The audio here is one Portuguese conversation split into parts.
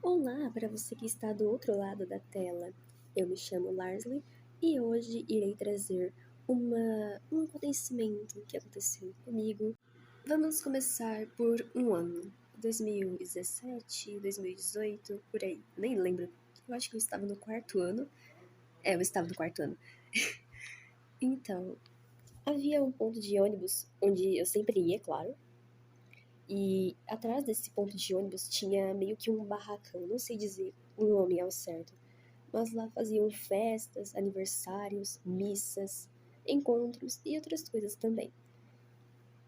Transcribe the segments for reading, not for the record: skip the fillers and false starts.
Olá para você que está do outro lado da tela. Eu me chamo Larsley e hoje irei trazer um acontecimento que aconteceu comigo. Vamos começar por um ano, 2017, 2018, por aí, nem lembro. Eu acho que eu estava no quarto ano. Eu estava no quarto ano. Então, havia um ponto de ônibus onde eu sempre ia, claro. E atrás desse ponto de ônibus tinha meio que um barracão, não sei dizer o nome ao certo. Mas lá faziam festas, aniversários, missas, encontros e outras coisas também.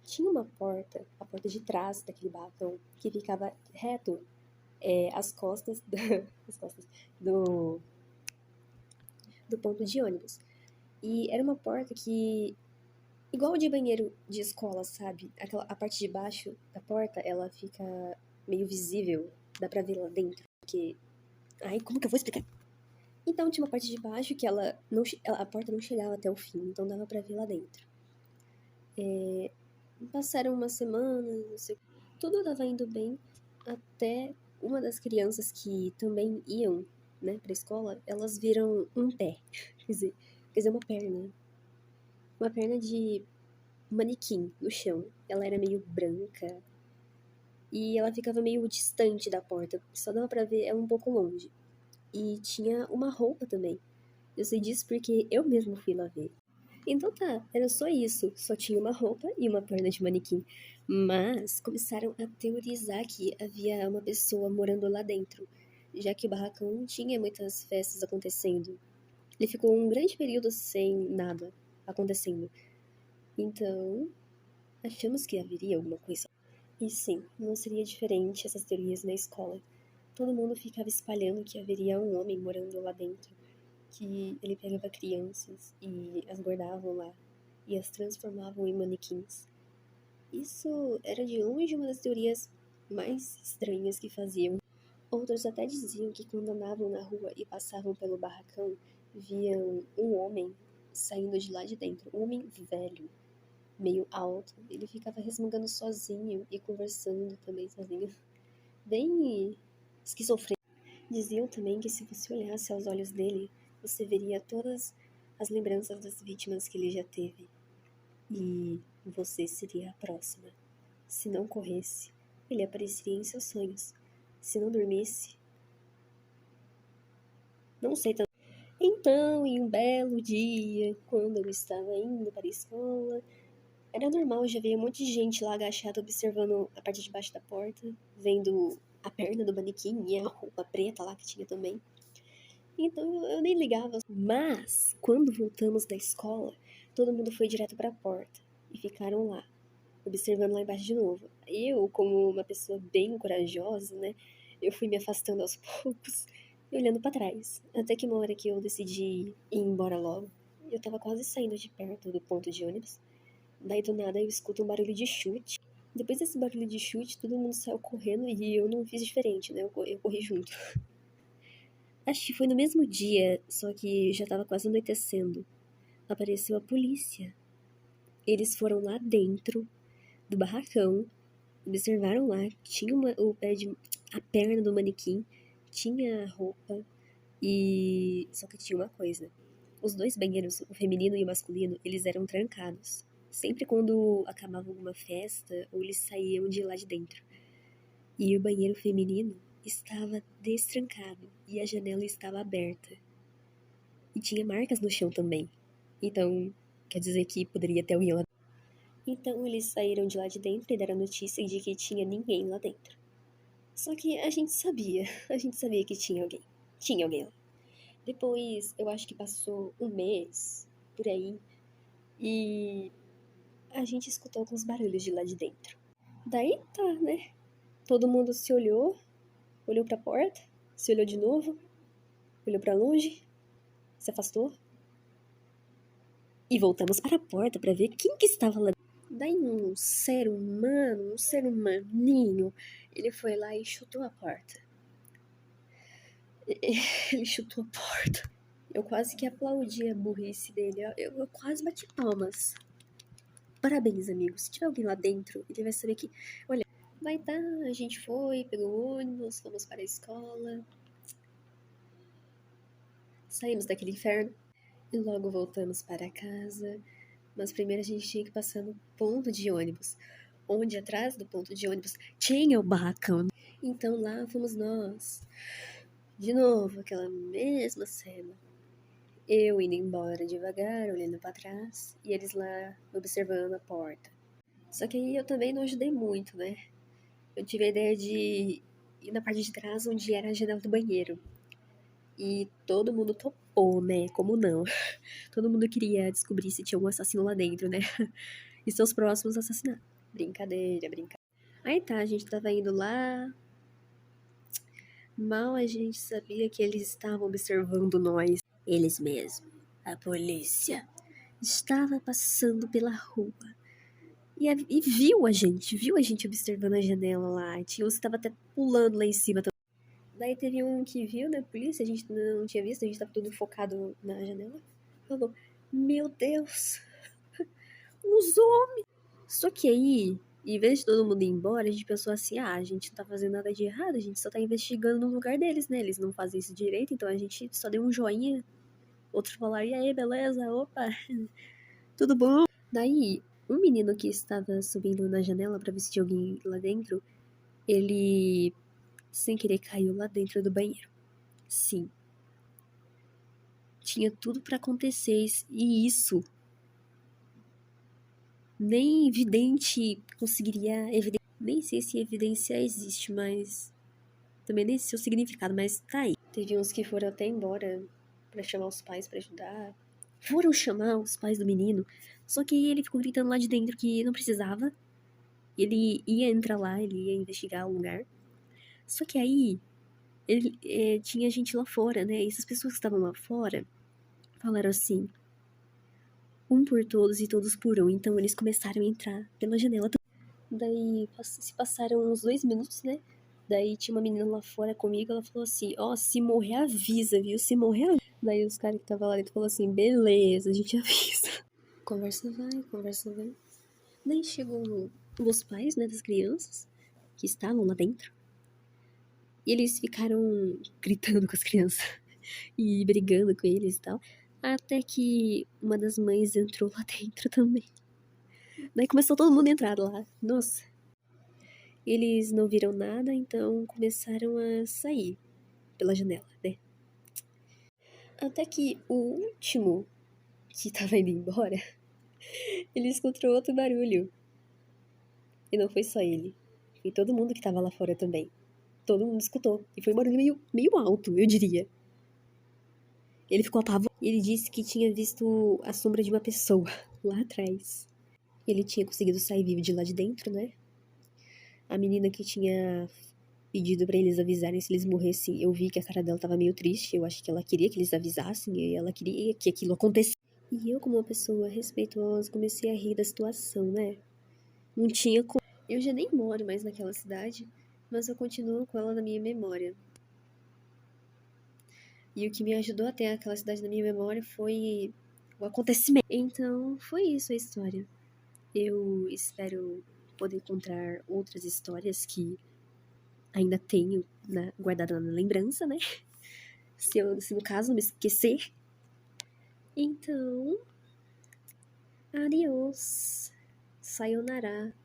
Tinha uma porta, a porta de trás daquele barracão, que ficava reto às costas, às costas do, do ponto de ônibus. E era uma porta que, igual de banheiro de escola, sabe? A parte de baixo da porta, ela fica meio visível, dá pra ver lá dentro. Porque. Ai, como que eu vou explicar? Então tinha uma parte de baixo que a porta não chegava até o fim, então dava pra ver lá dentro. Passaram umas semanas, não sei, tudo tava indo bem, até uma das crianças que também iam, né, pra escola, elas viram um pé, quer dizer uma perna de manequim no chão. Ela era meio branca e ela ficava meio distante da porta, só dava pra ver ela um pouco longe. E tinha uma roupa também. Eu sei disso porque eu mesmo fui lá ver. Então tá, era só isso. Só tinha uma roupa e uma perna de manequim. Mas começaram a teorizar que havia uma pessoa morando lá dentro, já que o barracão não tinha muitas festas acontecendo. Ele ficou um grande período sem nada acontecendo. Então, achamos que haveria alguma coisa. E sim, não seria diferente essas teorias na escola. Todo mundo ficava espalhando que haveria um homem morando lá dentro, que ele pegava crianças e as guardava lá e as transformavam em manequins. Isso era de longe uma das teorias mais estranhas que faziam. Outros até diziam que quando andavam na rua e passavam pelo barracão, viam um homem saindo de lá de dentro, um homem velho, meio alto. Ele ficava resmungando sozinho e conversando também sozinho, bem esquizofrênico. Diziam também que se você olhasse aos olhos dele, você veria todas as lembranças das vítimas que ele já teve. E você seria a próxima. Se não corresse, ele apareceria em seus sonhos. Se não dormisse, não sei também. Então, em um belo dia, quando eu estava indo para a escola, era normal, já veio um monte de gente lá agachada observando a parte de baixo da porta, vendo a perna do manequim e a roupa preta lá que tinha também. Então eu nem ligava. Mas, quando voltamos da escola, todo mundo foi direto para a porta e ficaram lá, observando lá embaixo de novo. Eu, como uma pessoa bem corajosa, né, eu fui me afastando aos poucos e olhando para trás. Até que uma hora que eu decidi ir embora logo, eu tava quase saindo de perto do ponto de ônibus. Daí do nada eu escuto um barulho de chute. Depois desse barulho de chute, todo mundo saiu correndo e eu não fiz diferente, né? Eu corri junto. Acho que foi no mesmo dia, só que já tava quase anoitecendo. Apareceu a polícia. Eles foram lá dentro do barracão, observaram lá que tinha a perna do manequim, tinha a roupa e só que tinha uma coisa. Os dois banheiros, o feminino e o masculino, eles eram trancados. Sempre quando acabava alguma festa, ou eles saíam de lá de dentro. E o banheiro feminino estava destrancado e a janela estava aberta. E tinha marcas no chão também. Então, quer dizer que poderia ter alguém lá. Então eles saíram de lá de dentro e deram a notícia de que tinha ninguém lá dentro. Só que a gente sabia que tinha alguém. Tinha alguém lá. Depois, eu acho que passou um mês, por aí, e a gente escutou alguns barulhos de lá de dentro. Daí tá, né? Todo mundo se olhou, olhou pra porta, se olhou de novo, olhou pra longe, se afastou. E voltamos para a porta para ver quem que estava lá. Daí um ser humano, um ser humaninho, ele foi lá e chutou a porta. Ele chutou a porta. Eu quase que aplaudi a burrice dele. Eu quase bati palmas. Parabéns, amigos. Se tiver alguém lá dentro, ele vai saber que... Olha, Vai tá, a gente foi, pegou o ônibus, fomos para a escola, saímos daquele inferno e logo voltamos para casa. Mas primeiro a gente tinha que passar no ponto de ônibus, onde atrás do ponto de ônibus tinha o barracão. Então lá fomos nós. De novo, aquela mesma cena. Eu indo embora devagar, olhando para trás, e eles lá observando a porta. Só que aí eu também não ajudei muito, né? Eu tive a ideia de ir na parte de trás, onde era a janela do banheiro. E todo mundo topou, né? Como não? Todo mundo queria descobrir se tinha algum assassino lá dentro, né? E seus próximos assassinatos. Brincadeira, brincadeira. Aí tá, a gente tava indo lá. Mal a gente sabia que eles estavam observando nós. Eles mesmos. A polícia estava passando pela rua. E viu a gente observando a janela lá. Tinha uns que tava até pulando lá em cima. Daí teve um que viu, né, a polícia, a gente não tinha visto, a gente tava tudo focado na janela. Falou, meu Deus, os homens! Só que aí, em vez de todo mundo ir embora, a gente pensou assim, a gente não tá fazendo nada de errado, a gente só tá investigando no lugar deles, né? Eles não fazem isso direito, então a gente só deu um joinha. Outros falaram, e aí, beleza? Opa, tudo bom? Daí, um menino que estava subindo na janela pra ver se tinha alguém lá dentro, ele, sem querer, caiu lá dentro do banheiro. Sim. Tinha tudo pra acontecer, e isso nem vidente conseguiria evidenciar. Nem sei se evidência existe, mas também nem sei o significado, mas tá aí. Teve uns que foram até embora pra chamar os pais pra ajudar. Foram chamar os pais do menino, só que ele ficou gritando lá de dentro que não precisava. Ele ia entrar lá, ele ia investigar o lugar. Só que aí tinha gente lá fora, né? E essas pessoas que estavam lá fora falaram assim: um por todos e todos por um. Então eles começaram a entrar pela janela. Daí se passaram uns 2 minutos, né? Daí tinha uma menina lá fora comigo, ela falou assim, se morrer avisa, viu? Se morrer avisa. Daí os caras que estavam lá dentro falaram assim, beleza, a gente avisa. Conversa vai, conversa vai. Daí chegou os pais, né, das crianças, que estavam lá dentro. E eles ficaram gritando com as crianças e brigando com eles e tal. Até que uma das mães entrou lá dentro também. Daí começou todo mundo a entrar lá. Nossa. Eles não viram nada, então começaram a sair pela janela, né? Até que o último que tava indo embora, ele escutou outro barulho. E não foi só ele. Foi todo mundo que tava lá fora também. Todo mundo escutou. E foi um barulho meio alto, eu diria. Ele ficou apavorado. Ele disse que tinha visto a sombra de uma pessoa lá atrás. Ele tinha conseguido sair vivo de lá de dentro, né? A menina que tinha pedido pra eles avisarem se eles morressem, eu vi que a cara dela tava meio triste. Eu acho que ela queria que eles avisassem e ela queria que aquilo acontecesse. E eu, como uma pessoa respeitosa, comecei a rir da situação, né? Não tinha como. Eu já nem moro mais naquela cidade, mas eu continuo com ela na minha memória. E o que me ajudou a ter aquela cidade na minha memória foi o acontecimento. Então, foi isso a história. Eu espero poder contar outras histórias que ainda tenho guardada na lembrança, né? Se no caso me esquecer. Então, adiós. Sayonara.